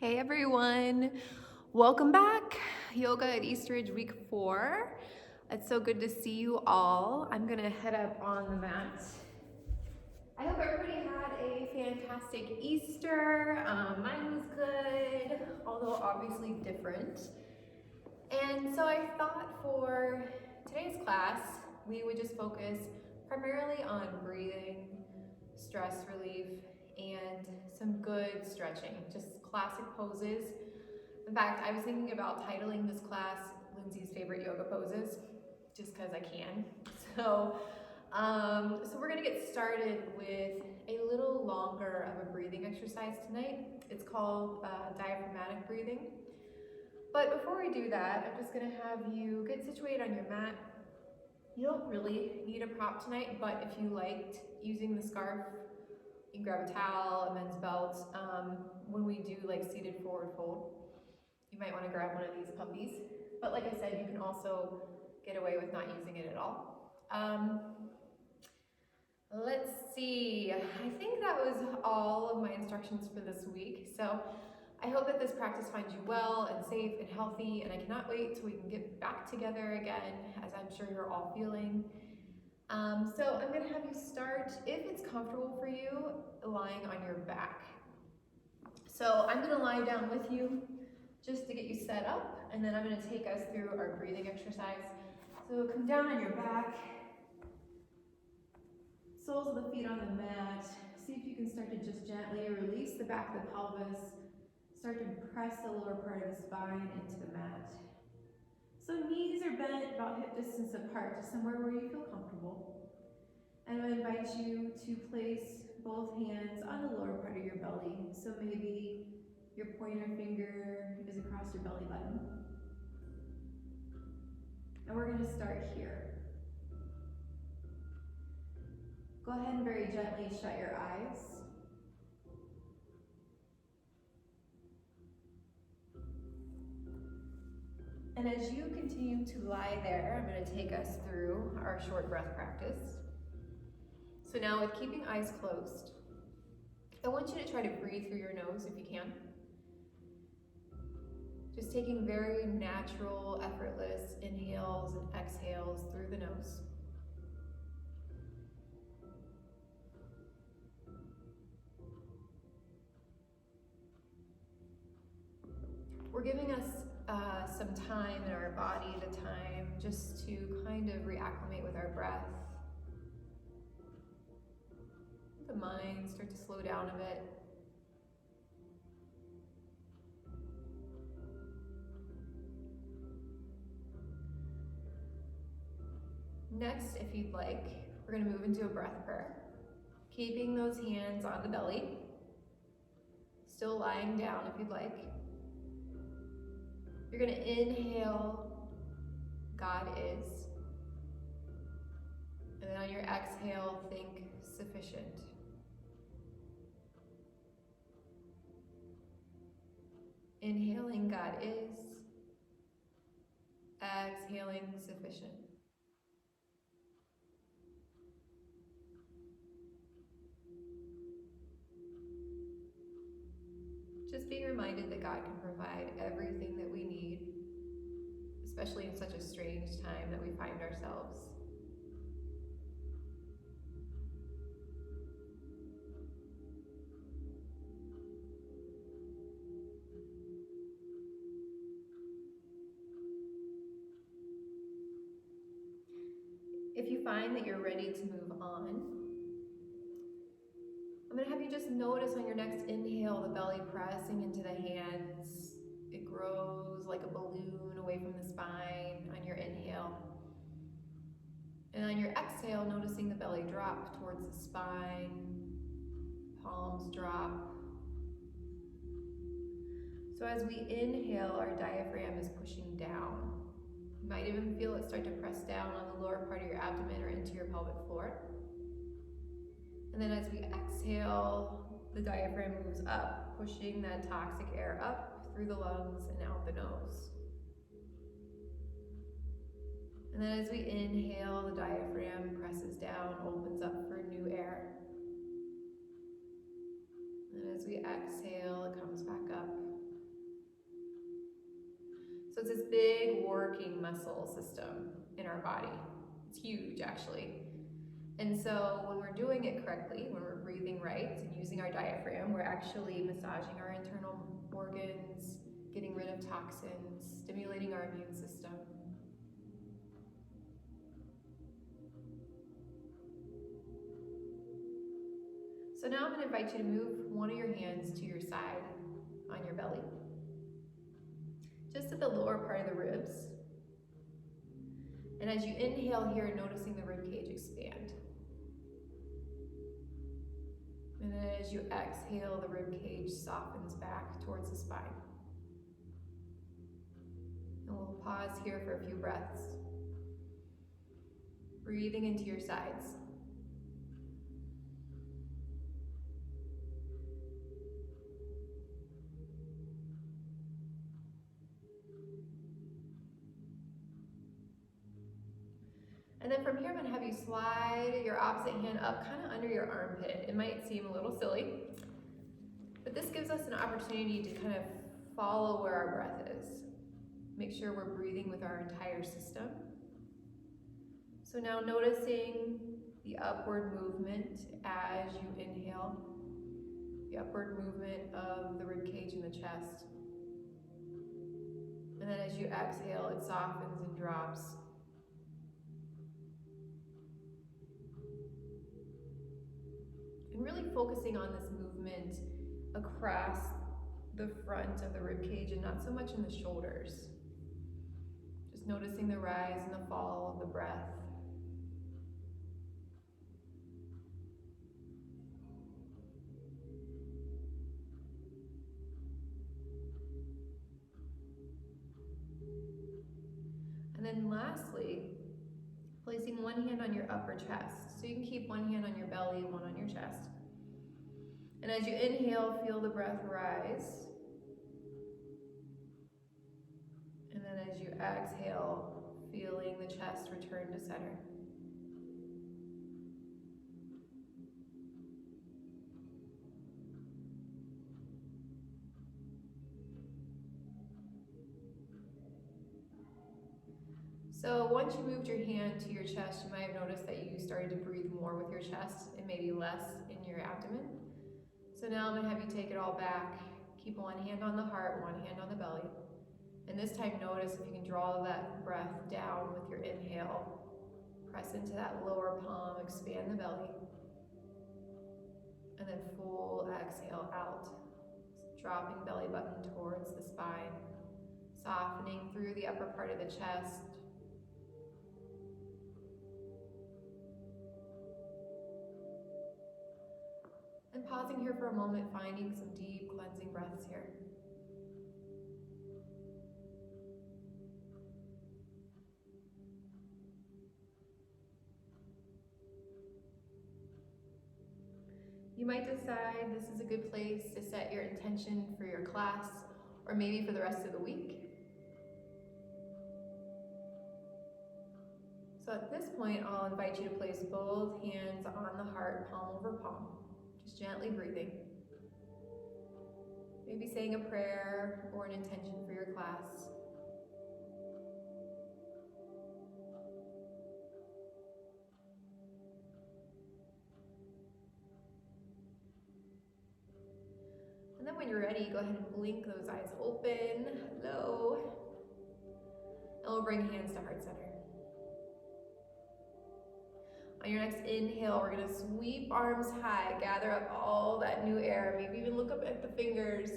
Hey everyone, welcome back. Yoga at Eastridge week 4. It's so good to see you all. I'm gonna head up on the mat. I hope everybody had a fantastic Easter. Mine was good, although obviously different. And so I thought for today's class, we would just focus primarily on breathing, stress relief, and some good stretching, just classic poses. In fact, I was thinking about titling this class Lindsay's favorite yoga poses, just because I can. So we're gonna get started with a little longer of a breathing exercise tonight. It's called diaphragmatic breathing. But before we do that, I'm just gonna have you get situated on your mat. You don't really need a prop tonight, but if you liked using the scarf, you can grab a towel, a men's belt. When we do like seated forward fold, you might want to grab one of these puppies. But like I said, you can also get away with not using it at all. Let's see, I think that was all of my instructions for this week. So I hope that this practice finds you well and safe and healthy, and I cannot wait till we can get back together again, as I'm sure you're all feeling. So I'm gonna have you start, if it's comfortable for you, lying on your back. So I'm gonna lie down with you just to get you set up, and then I'm gonna take us through our breathing exercise. So come down on your back, soles of the feet on the mat. See if you can start to just gently release the back of the pelvis. Start to press the lower part of the spine into the mat. So knees are bent about hip distance apart to somewhere where you feel comfortable. And I invite you to place both hands on the lower part of your belly. So maybe your pointer finger is across your belly button. And we're going to start here. Go ahead and very gently shut your eyes. And as you continue to lie there, I'm going to take us through our short breath practice. So now with keeping eyes closed, I want you to try to breathe through your nose if you can. Just taking very natural, effortless inhales and exhales through the nose. We're giving us some time in our body at a time just to kind of reacclimate with our breath. The mind start to slow down a bit. Next, if you'd like, we're going to move into a breath prayer. Keeping those hands on the belly. Still lying down if you'd like. You're going to inhale, God is. And then on your exhale, think sufficient. Inhaling, God is. Exhaling, sufficient. Just being reminded that God can provide everything that we need, especially in such a strange time that we find ourselves. If you find that you're ready to move on, I'm going to have you just notice on your next inhale the belly pressing into the hands. It grows like a balloon away from the spine on your inhale. And on your exhale, noticing the belly drop towards the spine, palms drop. So as we inhale, our diaphragm is pushing down. You might even feel it start to press down on the lower part of your abdomen or into your pelvic floor. And then as we exhale, the diaphragm moves up, pushing that toxic air up through the lungs and out the nose. And then as we inhale, the diaphragm presses down, opens up for new air. And as we exhale, it comes back up. So it's this big working muscle system in our body. It's huge, actually. And so when we're doing it correctly, when we're breathing right and using our diaphragm, we're actually massaging our internal organs, getting rid of toxins, stimulating our immune system. So now I'm going to invite you to move one of your hands to your side on your belly, just at the lower part of the ribs. And as you inhale here, noticing the rib cage expand. And then as you exhale, the rib cage softens back towards the spine. And we'll pause here for a few breaths. Breathing into your sides. And then from here, I'm going to have you slide your opposite hand up kind of under your armpit. It might seem a little silly, but this gives us an opportunity to kind of follow where our breath is. Make sure we're breathing with our entire system. So now noticing the upward movement as you inhale, the upward movement of the rib cage and the chest. And then as you exhale, it softens and drops. And really focusing on this movement across the front of the rib cage and not so much in the shoulders. Just noticing the rise and the fall of the breath. And then lastly, placing one hand on your upper chest. So you can keep one hand on your belly and one on your chest. And as you inhale, feel the breath rise. And then as you exhale, feeling the chest return to center. So once you moved your hand to your chest, you might have noticed that you started to breathe more with your chest and maybe less in your abdomen. So now I'm going to have you take it all back. Keep one hand on the heart, one hand on the belly. And this time notice if you can draw that breath down with your inhale. Press into that lower palm, expand the belly. And then full exhale out. Dropping belly button towards the spine. Softening through the upper part of the chest. And pausing here for a moment, finding some deep cleansing breaths here. You might decide this is a good place to set your intention for your class or maybe for the rest of the week. So at this point, I'll invite you to place both hands on the heart, palm over palm. Just gently breathing. Maybe saying a prayer or an intention for your class. And then when you're ready, go ahead and blink those eyes open. Hello. And we'll bring hands to heart center. On your next inhale, we're gonna sweep arms high, gather up all that new air, maybe even look up at the fingers,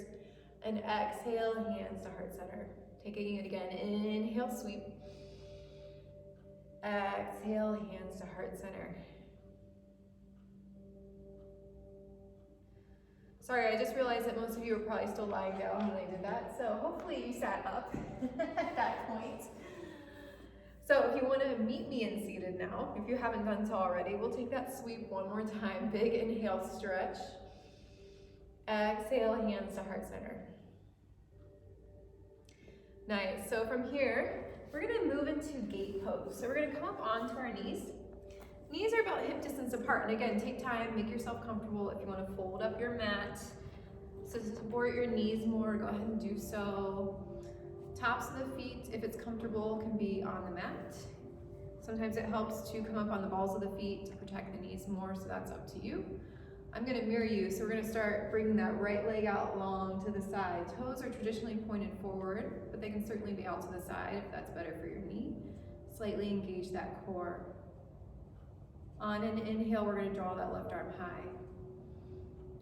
and exhale, hands to heart center. Taking it again, inhale, sweep. Exhale, hands to heart center. Sorry, I just realized that most of you were probably still lying down when I did that, so hopefully you sat up at that point. So if you want to meet me in seated now, if you haven't done so already, we'll take that sweep one more time. Big inhale, stretch. Exhale, hands to heart center. Nice. So from here, we're going to move into gate pose. So we're going to come up onto our knees. Knees are about hip distance apart. And again, take time, make yourself comfortable. If you want to fold up your mat so to support your knees more, go ahead and do so. tops of the feet, if it's comfortable, can be on the mat. Sometimes it helps to come up on the balls of the feet to protect the knees more, so that's up to you. I'm gonna mirror you, so we're gonna start bringing that right leg out long to the side. Toes are traditionally pointed forward, but they can certainly be out to the side if that's better for your knee. Slightly engage that core. On an inhale, we're gonna draw that left arm high.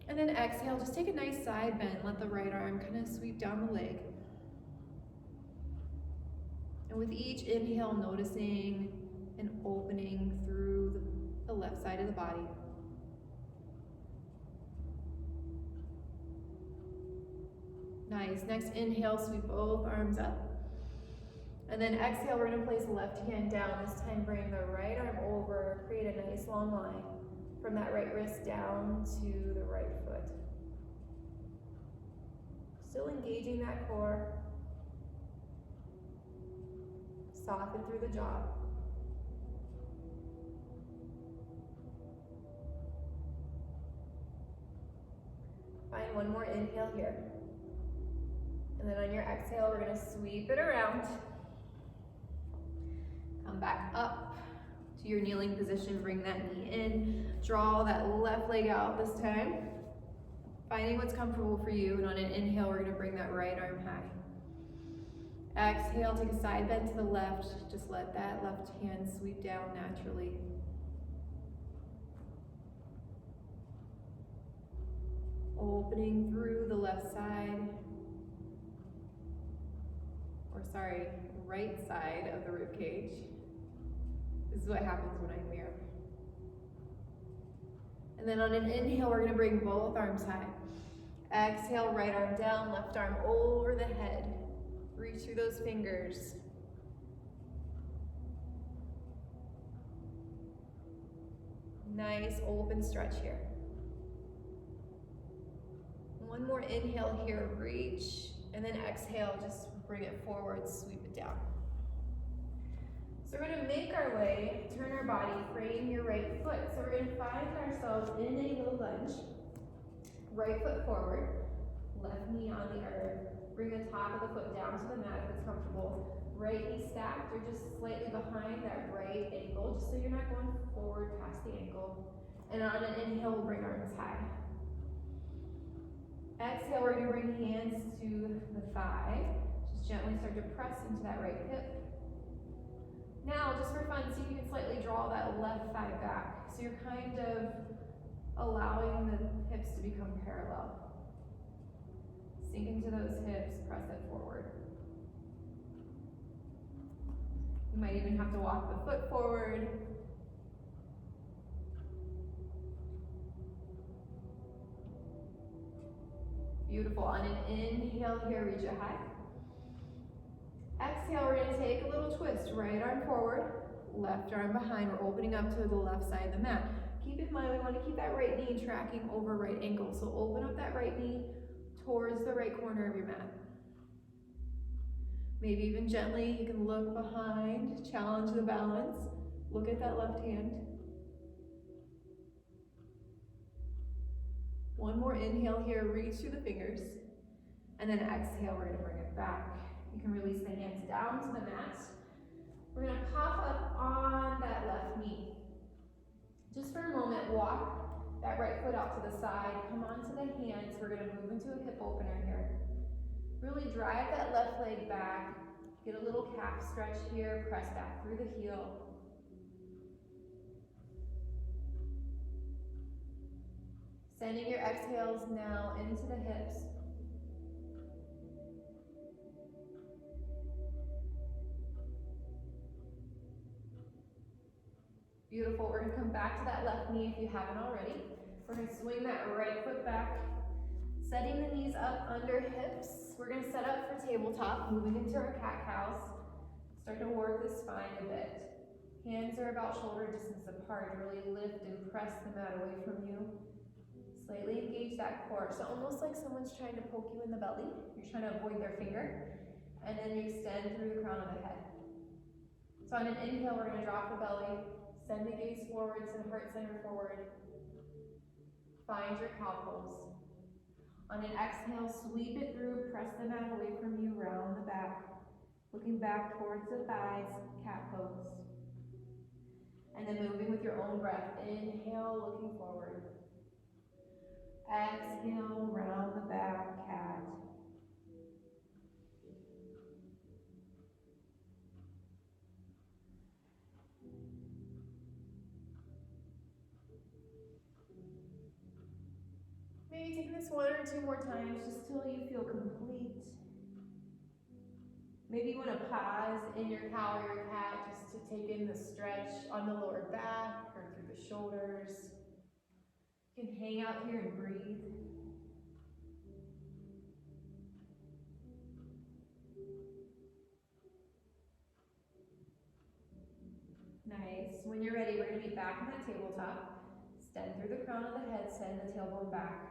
And then exhale, just take a nice side bend. Let the right arm kind of sweep down the leg. And with each inhale, noticing an opening through the left side of the body. Nice. Next inhale, sweep both arms up. And then exhale, we're gonna place the left hand down. This time bring the right arm over, create a nice long line from that right wrist down to the right foot. Still engaging that core. Soften through the jaw. Find one more inhale here. And then on your exhale, we're gonna sweep it around. Come back up to your kneeling position, bring that knee in. Draw that left leg out this time. Finding what's comfortable for you, and on an inhale, we're gonna bring that right arm high. Exhale, take a side bend to the left. Just let that left hand sweep down naturally. Opening through the left side. Right side of the rib cage. This is what happens when I mirror. And then on an inhale, we're gonna bring both arms high. Exhale, right arm down, left arm over the head. Reach through those fingers. Nice open stretch here. One more inhale here, reach, and then exhale, just bring it forward, sweep it down. So we're gonna make our way, turn our body, frame your right foot. So we're gonna find ourselves in a little lunge. Right foot forward, left knee on the earth. Bring the top of the foot down to the mat if it's comfortable. Right knee stacked or just slightly behind that right ankle, just so you're not going forward past the ankle. And on an inhale, we'll bring arms high. Exhale, we're gonna bring hands to the thigh. Just gently start to press into that right hip. Now, just for fun, see if you can slightly draw that left thigh back. So you're kind of allowing the hips to become parallel. Sink into those hips, press it forward. You might even have to walk the foot forward. Beautiful. On an inhale here, reach it high. Exhale, we're gonna take a little twist. Right arm forward, left arm behind. We're opening up to the left side of the mat. Keep in mind, we wanna keep that right knee tracking over right ankle. So open up that right knee towards the right corner of your mat. Maybe even gently, you can look behind, challenge the balance. Look at that left hand. One more inhale here, reach through the fingers. And then exhale, we're gonna bring it back. You can release the hands down to the mat. We're gonna pop up on that left knee. Just for a moment, walk that right foot out to the side, come onto the hands. We're gonna move into a hip opener here. Really drive that left leg back. Get a little calf stretch here, press back through the heel. Sending your exhales now into the hips. Beautiful. We're gonna come back to that left knee if you haven't already. We're gonna swing that right foot back, setting the knees up under hips. We're gonna set up for tabletop, moving into our cat-cows. Start to work the spine a bit. Hands are about shoulder distance apart. Really lift and press the mat away from you. Slightly engage that core. So almost like someone's trying to poke you in the belly. You're trying to avoid their finger. And then you extend through the crown of the head. So on an inhale, we're gonna drop the belly. Send the gaze forward, send heart center forward. Find your cow pose. On an exhale, sweep it through, press the mat away from you, round the back. Looking back towards the thighs, cat pose. And then moving with your own breath. Inhale, looking forward. Exhale, round the back, cat. Maybe take this 1 or 2 more times just till you feel complete. Maybe you want to pause in your cow or your cat just to take in the stretch on the lower back or through the shoulders. You can hang out here and breathe. Nice. When you're ready, we're going to be back on that tabletop. Extend through the crown of the head, send the tailbone back.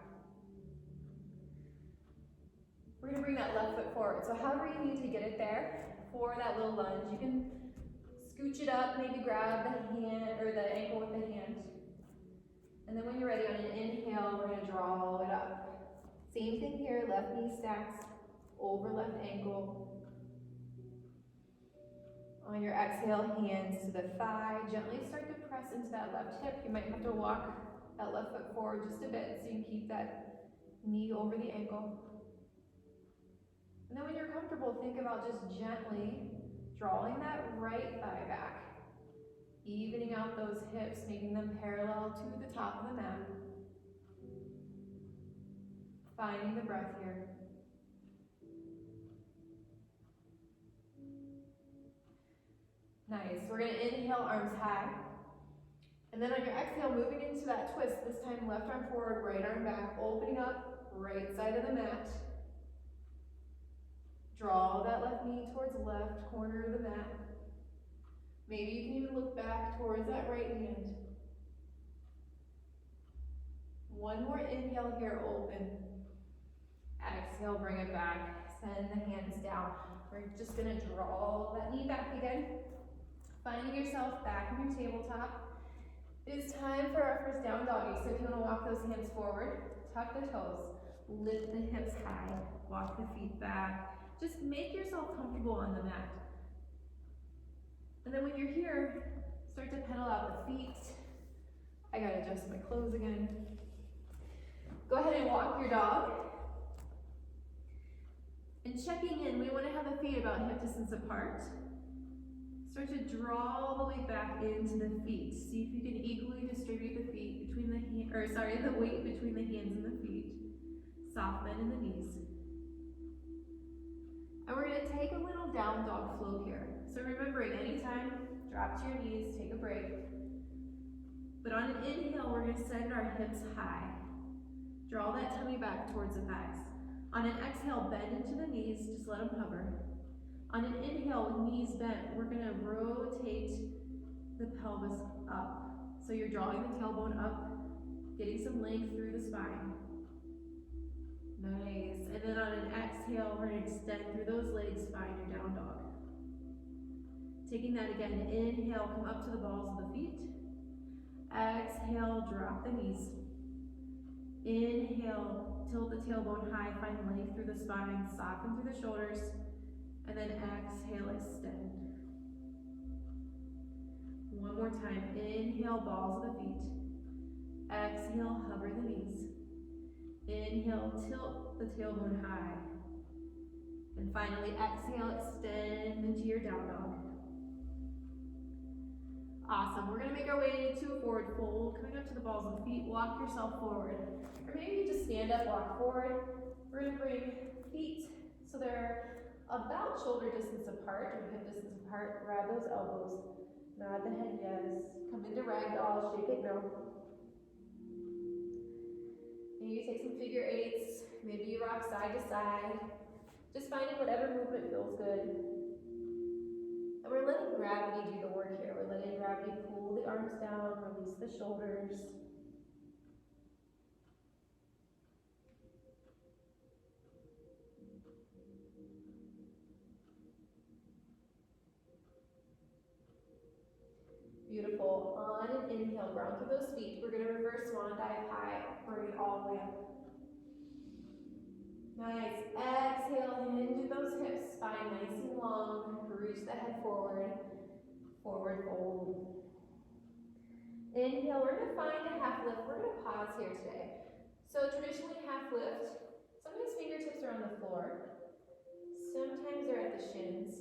We're going to bring that left foot forward. So however you need to get it there for that little lunge, you can scooch it up, maybe grab the hand or the ankle with the hand. And then when you're ready, on an inhale, we're going to draw it up. Same thing here, left knee stacks over left ankle. On your exhale, hands to the thigh. Gently start to press into that left hip. You might have to walk that left foot forward just a bit so you can keep that knee over the ankle. And then when you're comfortable, think about just gently drawing that right thigh back, evening out those hips, making them parallel to the top of the mat. Finding the breath here. Nice. We're going to inhale, arms high. And then on your exhale, moving into that twist, this time left arm forward, right arm back, opening up, right side of the mat. Draw that left knee towards the left corner of the mat. Maybe you can even look back towards that right hand. One more inhale here, open. Exhale, bring it back. Send the hands down. We're just going to draw that knee back again. Finding yourself back in your tabletop. It's time for our first down doggy. So if you want to walk those hands forward, tuck the toes, lift the hips high, walk the feet back. Just make yourself comfortable on the mat. And then when you're here, start to pedal out the feet. I gotta adjust my clothes again. Go ahead and walk your dog. And checking in, we want to have the feet about hip distance apart. Start to draw all the way back into the feet. See if you can equally distribute the feet between the the weight between the hands and the feet. Soft bend in the knees. And we're going to take a little down dog flow here. So remembering, anytime, drop to your knees, take a break. But on an inhale, we're going to send our hips high. Draw that tummy back towards the thighs. On an exhale, bend into the knees, just let them hover. On an inhale, with knees bent, we're going to rotate the pelvis up. So you're drawing the tailbone up, getting some length through the spine. Nice. And then on an exhale, we're going to extend through those legs, find your down dog. Taking that again, inhale, come up to the balls of the feet. Exhale, drop the knees. Inhale, tilt the tailbone high, find length through the spine, soften through the shoulders. And then exhale, extend. One more time, inhale, balls of the feet. Exhale, hover the knees. Inhale, tilt the tailbone high. And finally, exhale, extend into your down dog. Awesome. We're going to make our way to a forward fold, coming up to the balls of the feet. Walk yourself forward. Or maybe you just stand up, walk forward. We're going to bring feet so they're about shoulder distance apart or hip distance apart. Grab those elbows. Nod the head yes. Come into ragdoll, shake it no. Maybe you take some figure eights. Maybe you rock side to side. Just finding whatever movement feels good. And we're letting gravity do the work here. We're letting gravity pull the arms down, release the shoulders. Beautiful. On an inhale, ground through those feet. We're going to reverse swan dive high, bring it all the way up. Nice. Exhale, hinge those hips, spine nice and long. head forward, forward fold. Inhale, we're gonna find a half lift. We're gonna pause here today. So traditionally half lift, sometimes fingertips are on the floor, sometimes they're at the shins.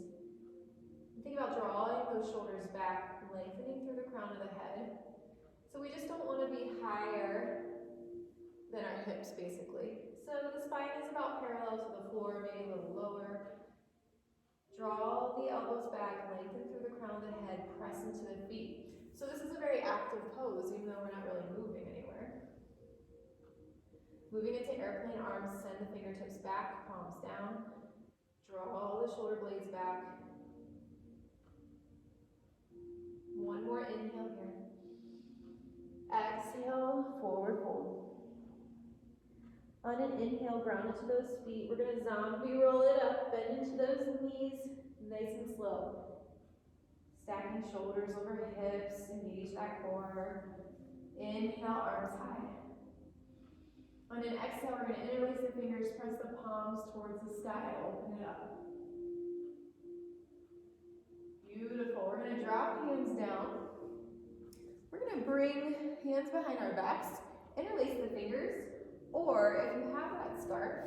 Think about drawing those shoulders back, lengthening through the crown of the head. So we just don't want to be higher than our hips, basically. So the spine is about parallel to the floor, maybe a little lower. Draw the elbows back, lengthen through the crown of the head, press into the feet. So this is a very active pose, even though we're not really moving anywhere. Moving into airplane arms, send the fingertips back, palms down. Draw the shoulder blades back. One more inhale here. Exhale, forward fold. On an inhale, ground into those feet. We're going to zombie roll it up, bend into those knees, nice and slow. Stacking shoulders over hips, engage that core. Inhale, arms high. On an exhale, we're going to interlace the fingers, press the palms towards the sky, open it up. Beautiful. We're going to drop hands down. We're going to bring hands behind our backs, interlace the fingers, or if you have that scarf,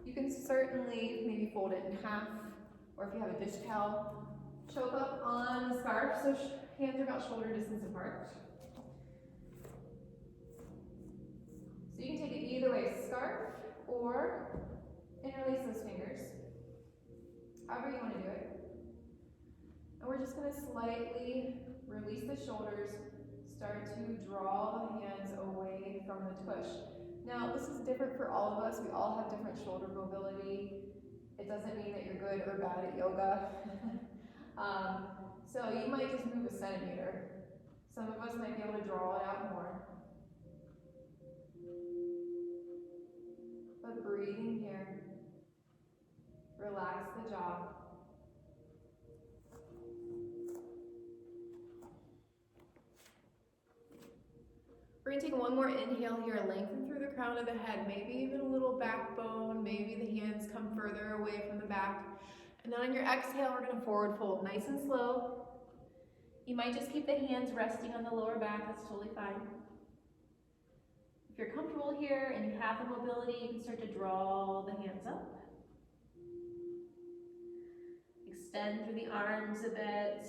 you can certainly maybe fold it in half, or if you have a dish towel, choke up on the scarf so hands are about shoulder distance apart. So you can take it either way, scarf or interlace those fingers, however you want to do it. And we're just going to slightly release the shoulders, start to draw the hands away from the tush. Now, this is different for all of us. We all have different shoulder mobility. It doesn't mean that you're good or bad at yoga. So you might just move a centimeter. Some of us might be able to draw it out more. But breathing here. Relax the jaw. We're going to take one more inhale here, lengthen through the crown of the head, maybe even a little backbone, maybe the hands come further away from the back. And then on your exhale, we're going to forward fold, nice and slow. You might just keep the hands resting on the lower back, that's totally fine. If you're comfortable here and you have the mobility, you can start to draw the hands up. Extend through the arms a bit.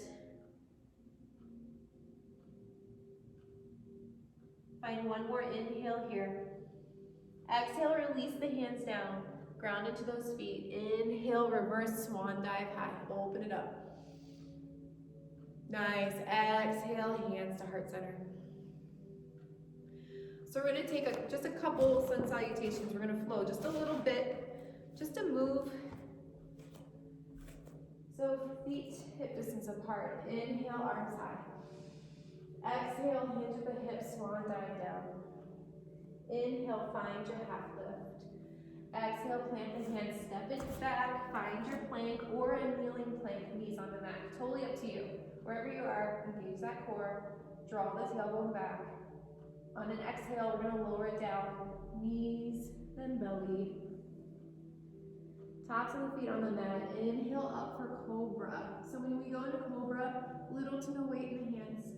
Find one more inhale here. Exhale, release the hands down. Ground into those feet. Inhale, reverse swan dive high. Open it up. Nice. Exhale, hands to heart center. So we're going to take just a couple sun salutations. We're going to flow just a little bit, just to move. So feet hip distance apart. Inhale, arms high. Exhale, hinge at the hips, swan dive down. Inhale, find your half lift. Exhale, plant the hands, step it back, find your plank or a kneeling plank, knees on the mat. Totally up to you. Wherever you are, engage that core, draw the tailbone back. On an exhale, we're going to lower it down, knees, then belly. Tops of the feet on the mat. Inhale up for cobra. So when we go into cobra, little to no weight in the hands.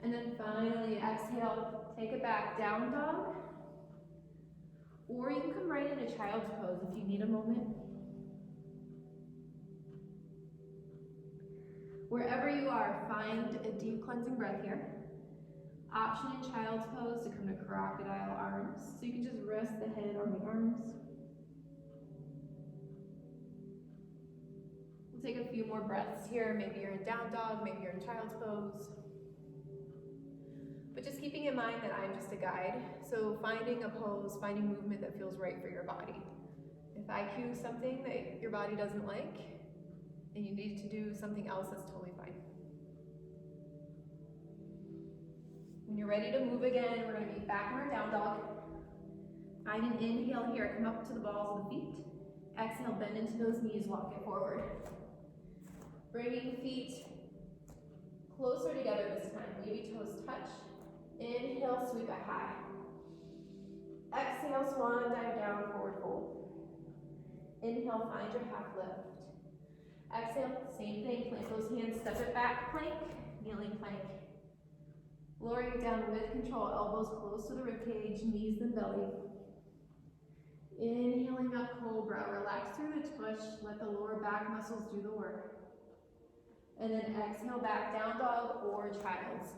And then finally, exhale, take it back, down dog. Or you can come right into child's pose if you need a moment. Wherever you are, find a deep cleansing breath here. Option in child's pose to come to crocodile arms. So you can just rest the head on the arms. We'll take a few more breaths here. Maybe you're in down dog, maybe you're in child's pose. But just keeping in mind that I'm just a guide, so finding a pose, finding movement that feels right for your body. If I cue something that your body doesn't like, and you need to do something else, that's totally fine. When you're ready to move again, we're going to be back in our down dog. Find an inhale here, come up to the balls of the feet. Exhale, bend into those knees, walk it forward. Bringing feet closer together this time, maybe toes touch. Inhale, sweep it high. Exhale, swan dive down, forward fold. Inhale, find your half lift. Exhale, same thing, plant those hands, step it back, plank, kneeling plank. Lowering it down with control, elbows close to the ribcage, knees and belly. Inhaling up, cobra, relax through the tush, let the lower back muscles do the work. And then exhale back, down dog or child's.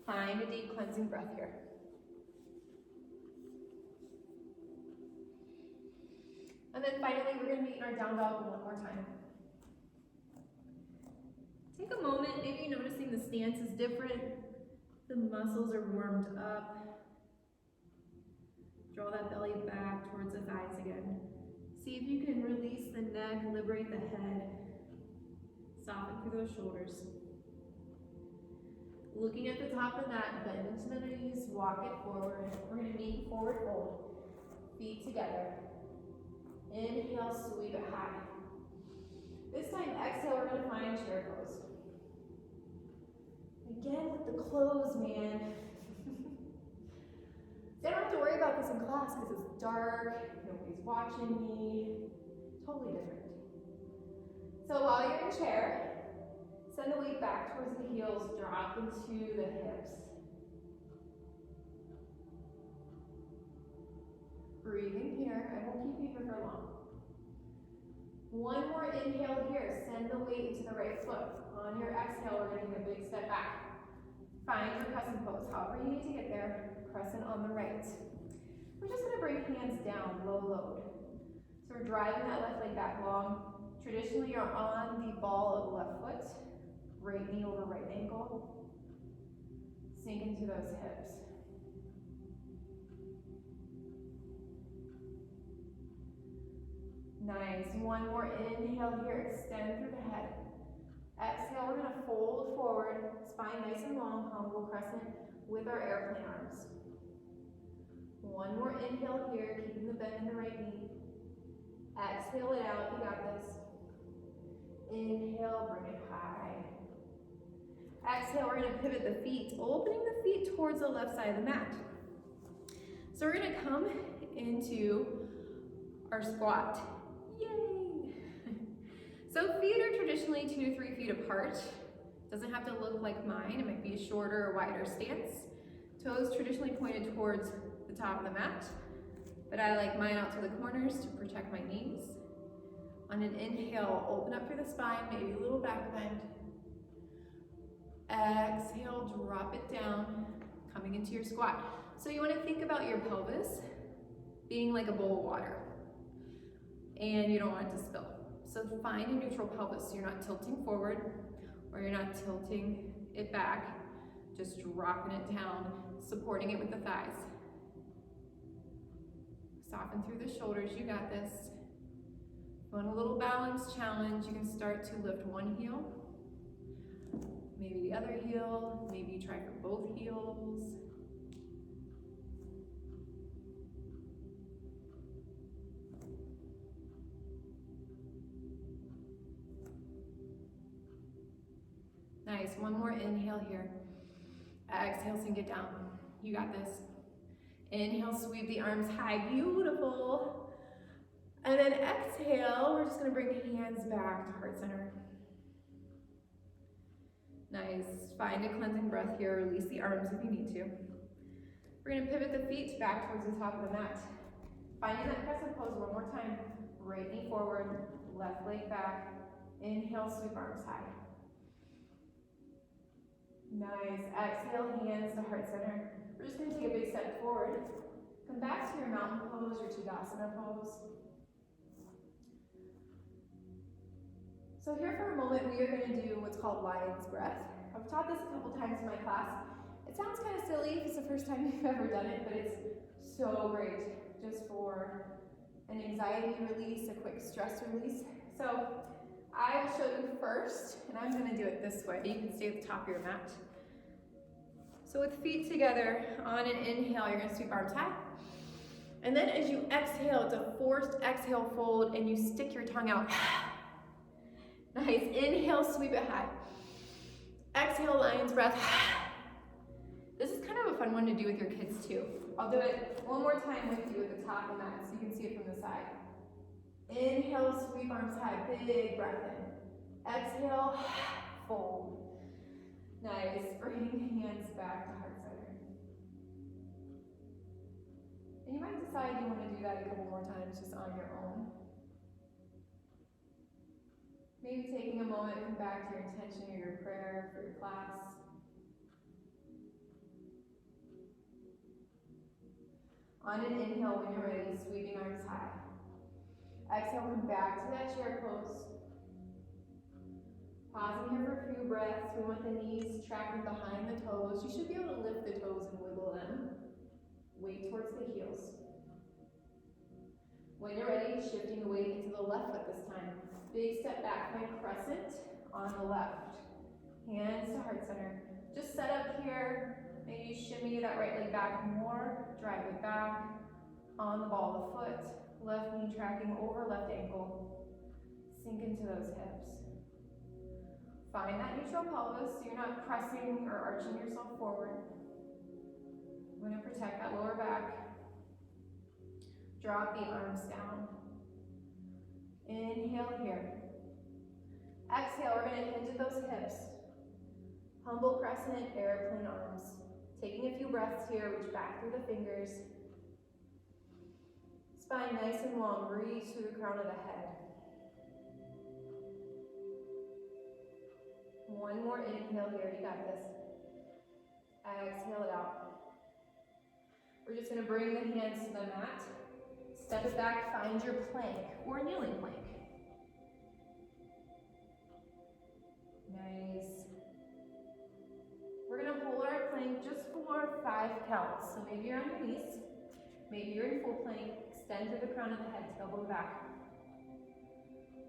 Find a deep cleansing breath here. And then finally, we're going to meet in our down dog one more time. Take a moment, maybe noticing the stance is different. The muscles are warmed up. Draw that belly back towards the thighs again. See if you can release the neck, liberate the head. Soften through those shoulders. Looking at the top of the mat, bend into the knees, walk it forward. We're going to meet forward fold. Feet together. Inhale, sweep it high. This time, exhale, we're going to find chair pose. Again with the clothes, man. I don't have to worry about this in class because it's dark, nobody's watching me. Totally different. So while you're in chair, send the weight back towards the heels, drop into the hips. Breathing here, I won't keep you here for long. One more inhale here, send the weight into the right foot. On your exhale, we're going to take a big step back. Find your crescent pose, however you need to get there, crescent on the right. We're just going to bring hands down, low load. So we're driving that left leg back long. Traditionally, you're on the ball of the left foot, right knee over right ankle. Sink into those hips. Nice. One more inhale here, extend through the head. Exhale, we're going to fold forward, spine nice and long, humble crescent with our airplane arms. One more inhale here, keeping the bend in the right knee. Exhale it out, you got this. Inhale, bring it high. Exhale, we're going to pivot the feet, opening the feet towards the left side of the mat. So we're going to come into our squat. Yay! So feet are traditionally 2 to 3 feet apart. Doesn't have to look like mine. It might be a shorter or wider stance. Toes traditionally pointed towards the top of the mat, but I like mine out to the corners to protect my knees. On an inhale, open up through the spine, maybe a little back bend. Exhale, drop it down, coming into your squat. So you want to think about your pelvis being like a bowl of water, and you don't want it to spill. So find a neutral pelvis, so you're not tilting forward or you're not tilting it back, just dropping it down, supporting it with the thighs. Soften through the shoulders, you got this. If you want a little balance challenge, you can start to lift one heel, maybe the other heel, maybe you try for both heels. Nice, one more inhale here. Exhale, sink it down. You got this. Inhale, sweep the arms high, beautiful. And then exhale, we're just gonna bring hands back to heart center. Nice, find a cleansing breath here, release the arms if you need to. We're gonna pivot the feet back towards the top of the mat. Finding that crescent pose one more time. Right knee forward, left leg back. Inhale, sweep arms high. Nice, exhale, hands to heart center. We're just going to take a big step forward. Come back to your mountain pose, your Tadasana pose. So here for a moment, we are going to do what's called lion's breath. I've taught this a couple times in my class. It sounds kind of silly if it's the first time you've ever done it, but it's so great just for an anxiety release, a quick stress release. So I will show you first, and I'm going to do it this way. You can stay at the top of your mat. So with feet together, on an inhale, you're going to sweep arms high. And then as you exhale, it's a forced exhale fold, and you stick your tongue out. Nice. Inhale, sweep it high. Exhale, lion's breath. This is kind of a fun one to do with your kids too. I'll do it one more time with you at the top of the mat so you can see it from the side. Inhale, sweep arms high, big breath in. Exhale, fold. Nice, bring hands back to heart center. And you might decide you want to do that a couple more times just on your own. Maybe taking a moment to come back to your intention or your prayer for your class. On an inhale, when you're ready, sweeping arms high. Exhale, come back to that chair pose. Pausing here for a few breaths. We want the knees tracking behind the toes. You should be able to lift the toes and wiggle them. Weight towards the heels. When you're ready, shifting the weight into the left foot this time. Big step back, plank crescent on the left. Hands to heart center. Just set up here. Maybe shimmy that right leg back more. Drive it back on the ball of the foot. Left knee tracking over left ankle. Sink into those hips. Find that neutral pelvis so you're not pressing or arching yourself forward. We're going to protect that lower back. Drop the arms down. Inhale here. Exhale, we're going to hinge at those hips. Humble crescent, airplane arms. Taking a few breaths here, reach back through the fingers. Spine nice and long, reach through the crown of the head. One more inhale here, you got this. Exhale it out. We're just going to bring the hands to the mat. Step it back, find your plank or kneeling plank. Nice. We're going to hold our plank just for 5 counts. So maybe you're on your knees, maybe you're in full plank. Extend through the crown of the head, tailbone back.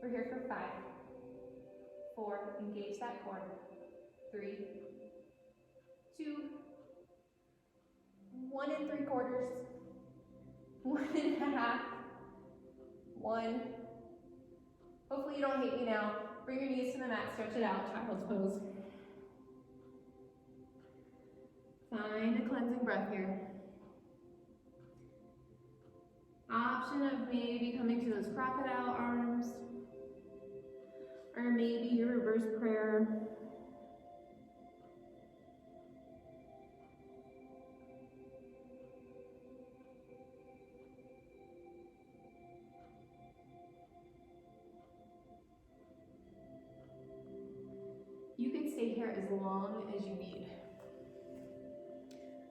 We're here for 5, 4, engage that core. 3, 2, 1 3/4, 1 1/2, 1. Hopefully you don't hate me now. Bring your knees to the mat, stretch it out, child's pose. Find a cleansing breath here. Option of maybe coming to those crocodile arms, or maybe your reverse prayer. You can stay here as long as you need.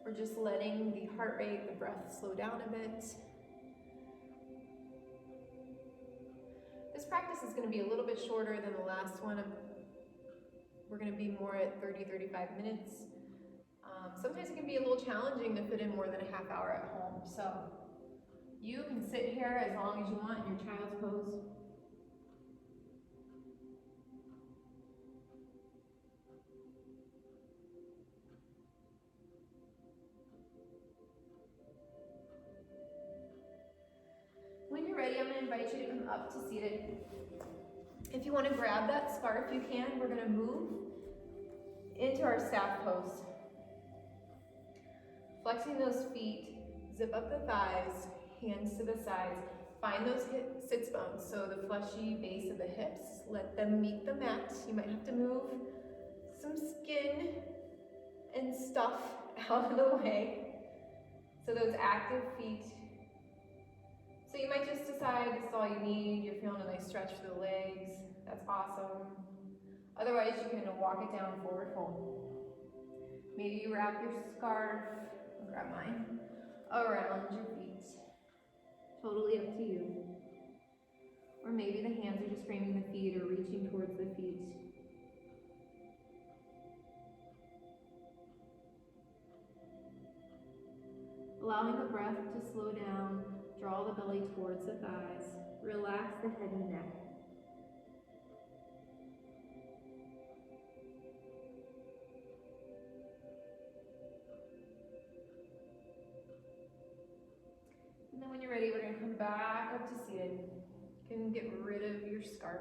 We're just letting the heart rate, the breath slow down a bit. This practice is going to be a little bit shorter than the last one. We're going to be more at 30-35 minutes. Sometimes it can be a little challenging to fit in more than a half hour at home. So you can sit here as long as you want in your child's pose. When you're ready, I'm going to invite you to come up to seated. If you want to grab that scarf, you can. We're going to move into our staff pose. Flexing those feet, zip up the thighs, hands to the sides. Find those sits bones, so the fleshy base of the hips. Let them meet the mat. You might have to move some skin and stuff out of the way. So those active feet. So you might just decide this is all you need. You're feeling a nice stretch through the legs. That's awesome. Otherwise, you can walk it down, forward fold. Maybe you wrap your scarf, I'll grab mine, around your feet. Totally up to you. Or maybe the hands are just framing the feet or reaching towards the feet. Allowing the breath to slow down, draw the belly towards the thighs, relax the head and neck. And then when you're ready, we're going to come back up to seated. You can get rid of your scarf.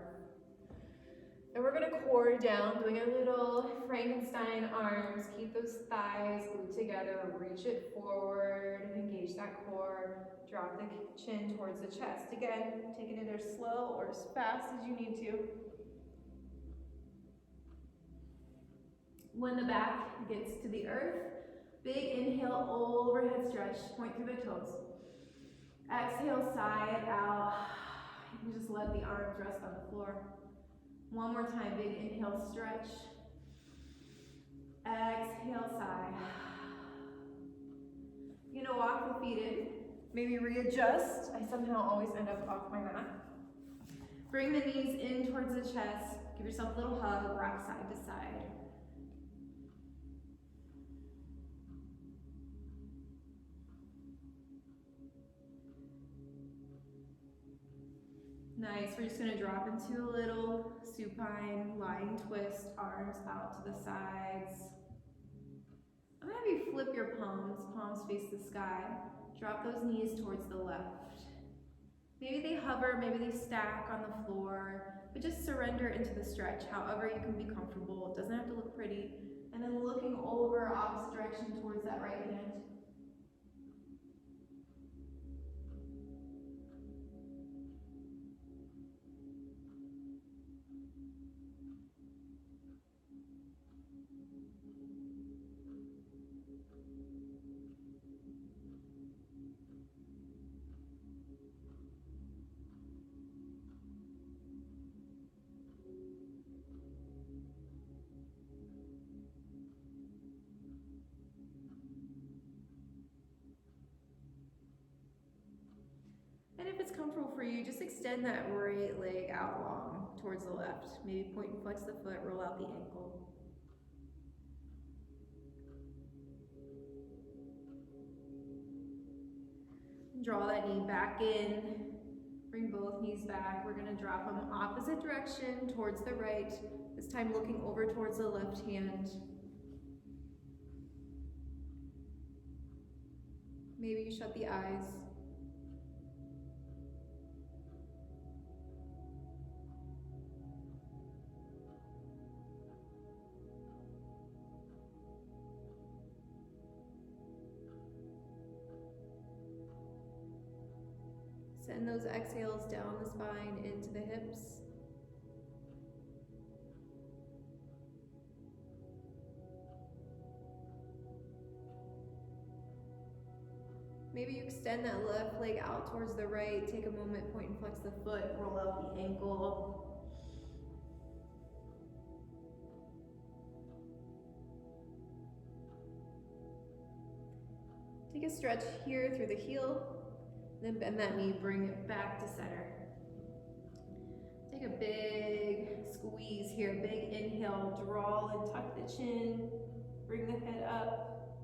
And we're gonna core down, doing a little Frankenstein arms. Keep those thighs glued together, reach it forward, engage that core. Drop the chin towards the chest. Again, taking it as slow or as fast as you need to. When the back gets to the earth, big inhale, overhead stretch, point through the toes. Exhale, sigh it out. You can just let the arms rest on the floor. One more time, big inhale, stretch. Exhale, sigh. You're gonna walk the feet in, maybe readjust. I somehow always end up off my mat. Bring the knees in towards the chest. Give yourself a little hug, rock side to side. Nice, we're just gonna drop into a little supine, lying twist, arms out to the sides. I'm gonna have you flip your palms, palms face the sky. Drop those knees towards the left. Maybe they hover, maybe they stack on the floor, but just surrender into the stretch, however you can be comfortable. It doesn't have to look pretty. And then looking over opposite direction towards that right hand. And if it's comfortable for you, just extend that right leg out long towards the left. Maybe point and flex the foot, roll out the ankle. Draw that knee back in. Bring both knees back. We're gonna drop them opposite direction towards the right. This time looking over towards the left hand. Maybe you shut the eyes. Send those exhales down the spine into the hips. Maybe you extend that left leg out towards the right. Take a moment, point and flex the foot, roll out the ankle. Take a stretch here through the heel. Then bend that knee, bring it back to center. Take a big squeeze here, big inhale, draw and tuck the chin, bring the head up.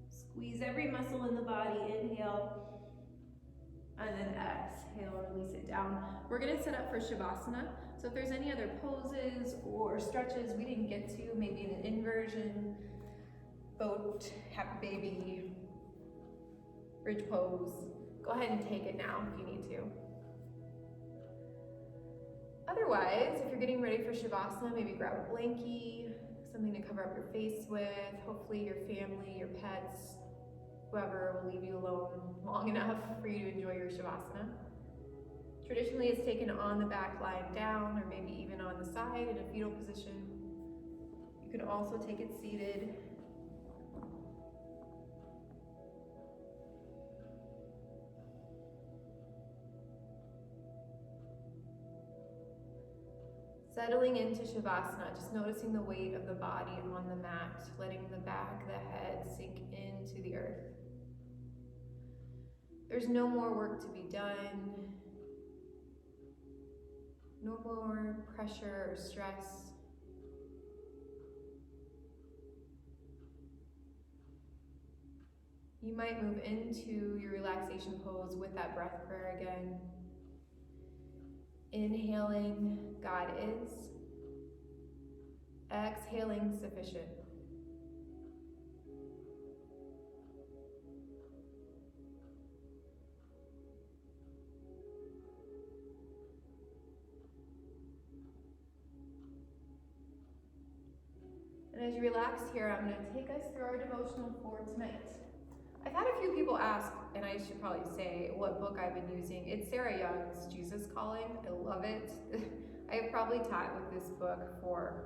Squeeze every muscle in the body, inhale, and then exhale, release it down. We're gonna set up for Shavasana. So if there's any other poses or stretches we didn't get to, maybe an inversion, boat, happy baby, bridge pose, go ahead and take it now if you need to. Otherwise, if you're getting ready for Shavasana, maybe grab a blankie, something to cover up your face with. Hopefully your family, your pets, whoever will leave you alone long enough for you to enjoy your Shavasana. Traditionally, it's taken on the back lying down, or maybe even on the side in a fetal position. You can also take it seated. Settling into Shavasana, just noticing the weight of the body on the mat, letting the back, the head sink into the earth. There's no more work to be done, no more pressure or stress. You might move into your relaxation pose with that breath prayer again. Inhaling, God is. Exhaling, sufficient. as you relax here, I'm going to take us through our devotional for tonight. I've had a few people ask, and I should probably say what book I've been using. It's Sarah Young's Jesus Calling. I love it. I have probably taught with this book for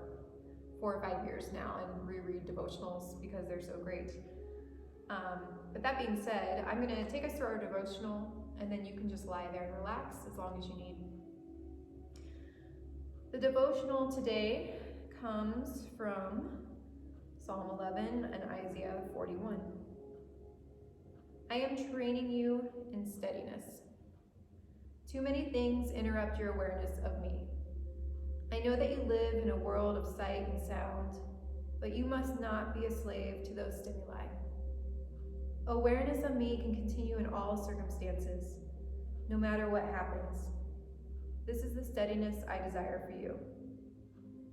4 or 5 years now and reread devotionals because they're so great. But that being said, I'm going to take us through our devotional, and then you can just lie there and relax as long as you need. The devotional today comes from Psalm 11 and Isaiah 41. I am training you in steadiness. Too many things interrupt your awareness of me. I know that you live in a world of sight and sound, but you must not be a slave to those stimuli. Awareness of me can continue in all circumstances, no matter what happens. This is the steadiness I desire for you.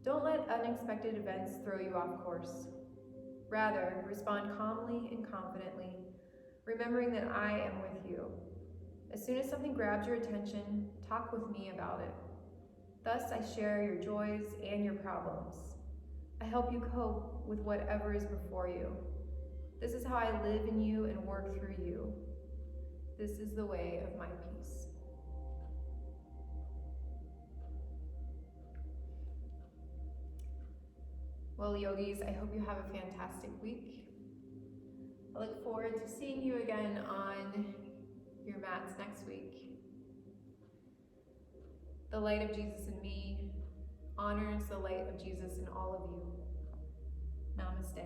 Don't let unexpected events throw you off course. Rather, respond calmly and confidently, remembering that I am with you. As soon as something grabs your attention, talk with me about it. Thus, I share your joys and your problems. I help you cope with whatever is before you. This is how I live in you and work through you. This is the way of my peace. Well, yogis, I hope you have a fantastic week. I look forward to seeing you again on your mats next week. The light of Jesus in me honors the light of Jesus in all of you. Namaste.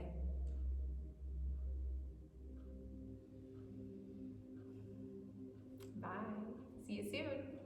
Bye. See you soon.